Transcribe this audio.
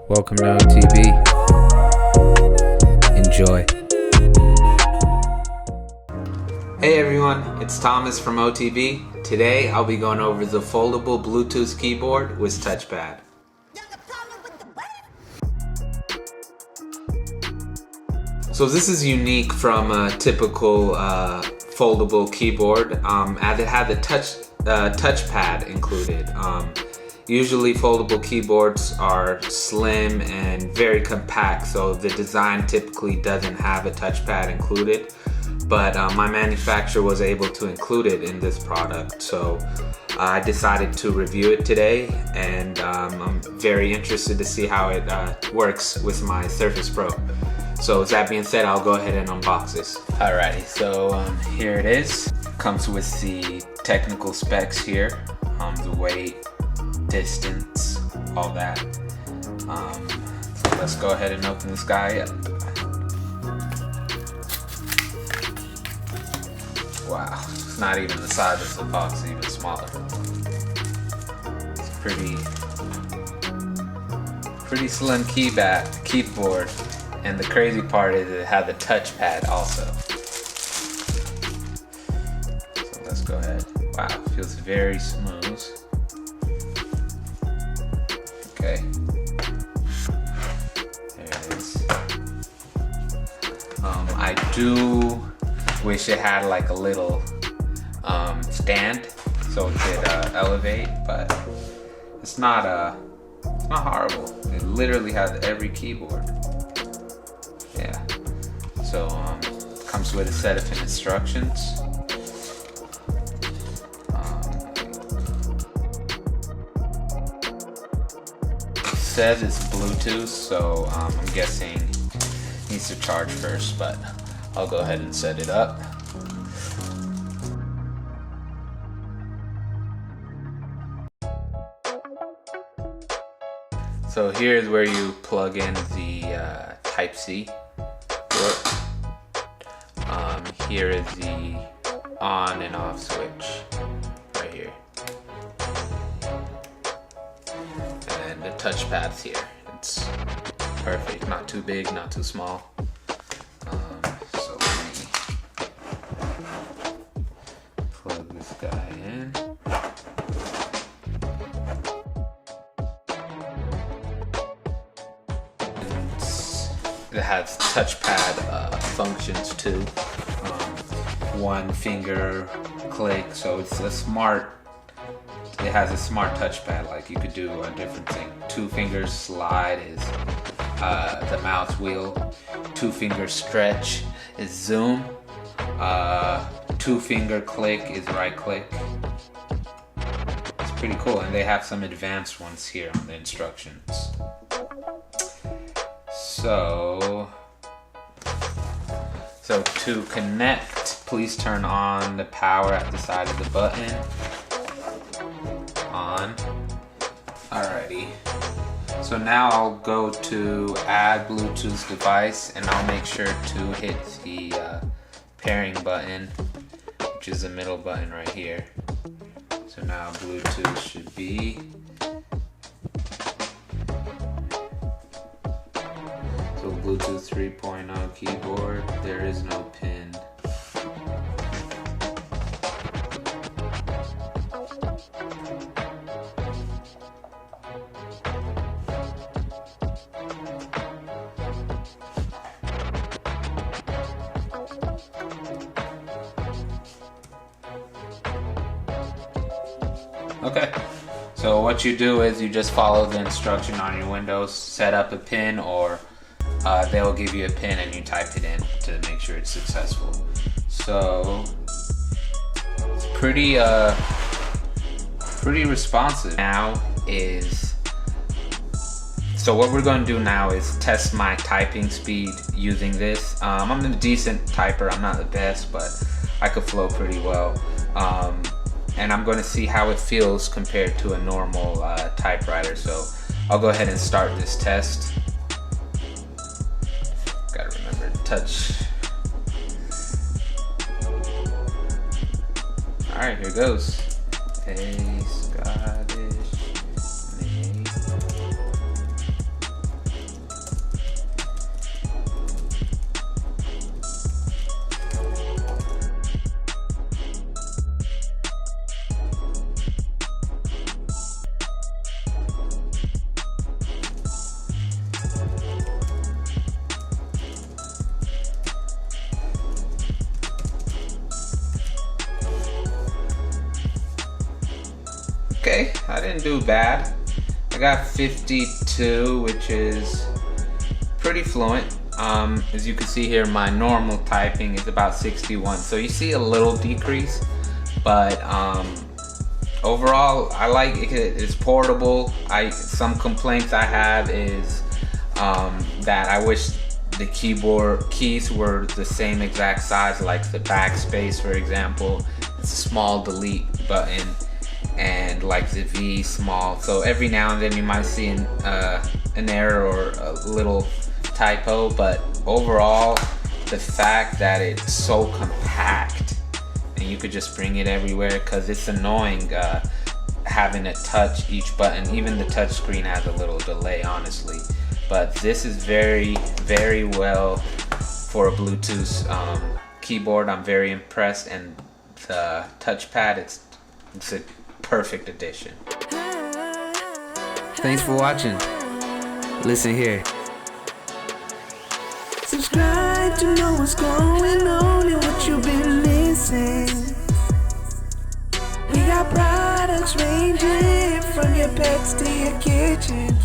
Welcome to OTB. Enjoy. Hey everyone, it's Thomas from OTB. Today I'll be going over the foldable Bluetooth keyboard with touchpad. So this is unique from a typical foldable keyboard, as it had the touchpad included. Usually foldable keyboards are slim and very compact, so the design typically doesn't have a touchpad included, but my manufacturer was able to include it in this product, so I decided to review it today, and I'm very interested to see how it works with my Surface Pro. So with that being said, I'll go ahead and unbox this. Alrighty, so here it is. Comes with the technical specs here, the weight, distance, all that. So let's go ahead and open this guy up. Wow, it's not even the size of the box, even smaller. It's pretty slim keyboard. And the crazy part is it had the touchpad also. So let's go ahead. Wow, feels very smooth. Okay. There it is. I do wish it had like a little stand so it could elevate, but it's not horrible. It literally has every keyboard. Yeah, so comes with a set of instructions. It says it's Bluetooth, so I'm guessing it needs to charge first, but I'll go ahead and set it up. So here's where you plug in the Type-C. Here is the on and off switch right here, and the touchpad's here. It's perfect, not too big, not too small. So let me plug this guy in. It has touchpad functions too. One finger click, so it's a smart. It has a smart touchpad, like you could do a different thing. 2 fingers slide is the mouse wheel. 2 finger stretch is zoom. 2 finger click is right click. It's pretty cool, and they have some advanced ones here on the instructions. So to connect, please turn on the power at the side of the button. On. Alrighty. So now I'll go to add Bluetooth device, and I'll make sure to hit the pairing button, which is the middle button right here. So now Bluetooth should be. Bluetooth 3.0 keyboard, there is no pin. Okay, so what you do is you just follow the instruction on your Windows, set up a pin, or they'll give you a pin and you type it in to make sure it's successful. So it's pretty responsive. So what we're going to do now is test my typing speed using this. I'm a decent typer. I'm not the best, but I could flow pretty well. And I'm going to see how it feels compared to a normal typewriter. So I'll go ahead and start this test. Gotta remember to touch. Alright, here goes. Hey, Scottish maid. I didn't do bad. I got 52, which is pretty fluent. As you can see here, my normal typing is about 61. So you see a little decrease, but overall, I like it. It's portable. Some complaints I have is that I wish the keyboard keys were the same exact size, like the backspace, for example. It's a small delete button, and like the V small. So every now and then you might see an error or a little typo, but overall, the fact that it's so compact and you could just bring it everywhere, because it's annoying having to touch each button. Even the touch screen has a little delay, honestly. But this is very, very well for a Bluetooth keyboard. I'm very impressed, and the touchpad, it's a perfect addition. Thanks for watching. Listen here. Subscribe to know what's going on and what you've been missing. We got products ranging from your pets to your kitchen.